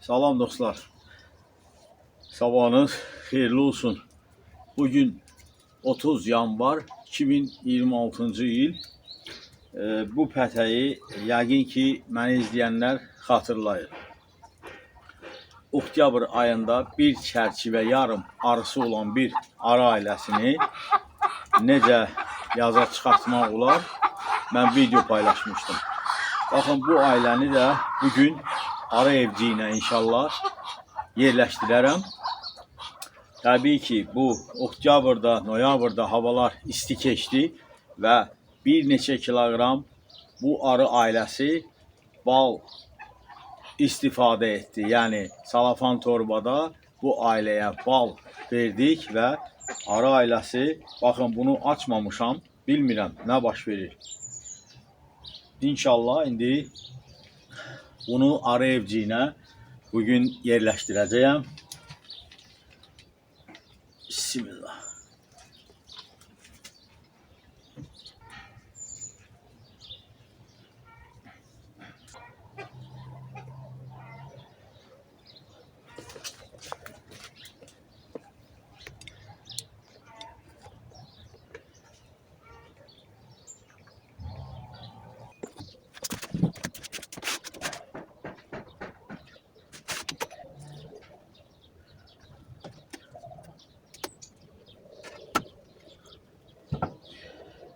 Salam dostlar. Sabahınız xeyirli olsun. Bugün 30 yanvar 2026-cı il. Bu pətəyi yəqin ki, məni izləyənlər xatırlayır. Oktyabr ayında bir çərçivə yarım arısı olan bir arı ailəsini necə yaza çıxartmaq olar, mən video paylaşmışdım. Baxın, bu ailəni də bugün arı evciyinə inşallah yerləşdirərəm. Təbii ki, bu oktyabrda, noyabrda havalar isti keçdi və bir neçə kiloqram bu arı ailəsi bal istifadə etdi. Yəni, salafan torbada bu ailəyə bal verdik və arı ailəsi, baxın, bunu açmamışam, bilmirəm nə baş verir. İnşallah indi bunu arı evciyinə bugün yerləşdirəcəyəm. Bismillah.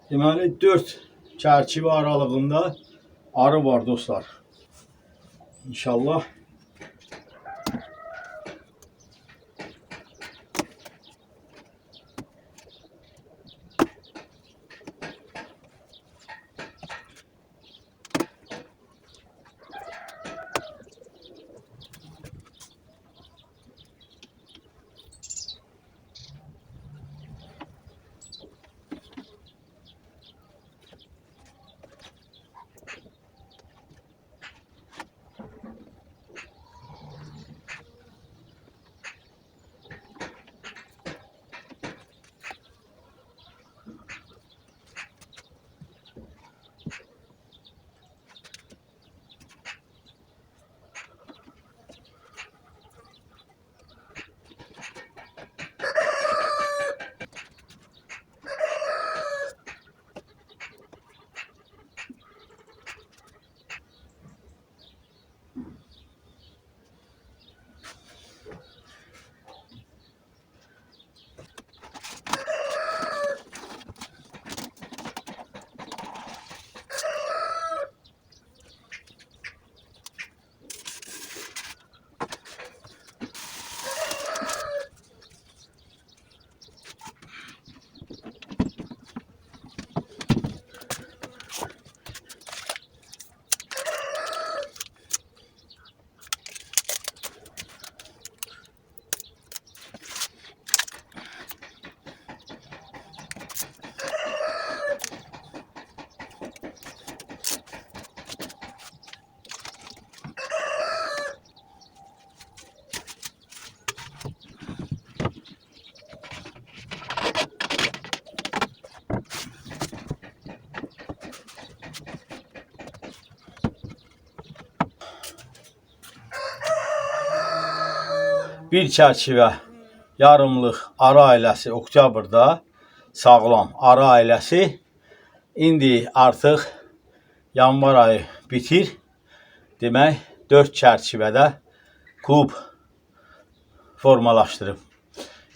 Deməli 4 çərçivə aralığında arı var dostlar. İnşallah bir çərçivə yarımlıq arı ailəsi oktyabrda sağlam arı ailəsi indi artıq yanvar ayı bitir. Demək 4 çərçivədə klub formalaşdırıb.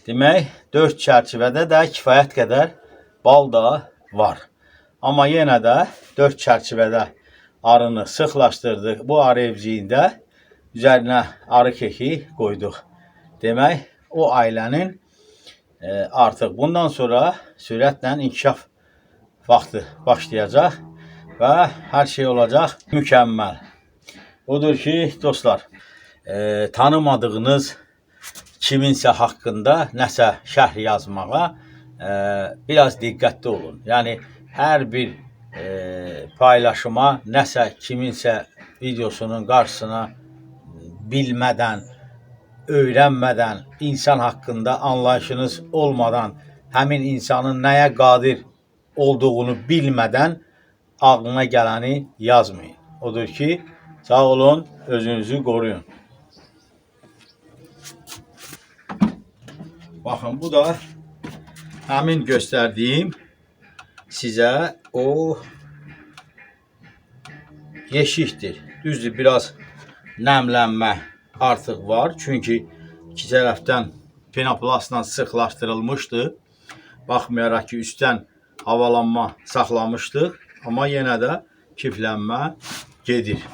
Demək 4 çərçivədə də kifayət qədər bal da var. Amma yenə də 4 çərçivədə arını sıxlaşdırdıq. Bu arı evciyində üzərinə arı keki qoyduq. Demək, o ailənin artıq bundan sonra sürətlə inkişaf vaxtı başlayacaq və hər şey olacaq mükəmməl. Odur ki, dostlar, tanımadığınız kiminsə haqqında nəsə şərh yazmağa biraz diqqətli olun. Yəni, hər bir paylaşıma nəsə kiminsə videosunun qarşısına bilmədən, öyrənmədən, insan haqqında anlayışınız olmadan, həmin insanın nəyə qadir olduğunu bilmədən ağlına gələni yazmayın. Odur ki, sağ olun, özünüzü qoruyun. Baxın, bu da həmin göstərdiyim sizə o yeşikdir. Düzdür, biraz nəmlənmə artıq var. Çünki iki tərəfdən penoplastla sıxlaşdırılmışdı. Baxmayaraq ki, üstdən havalanma saxlamışdıq. Amma yenə də kiflənmə gedir.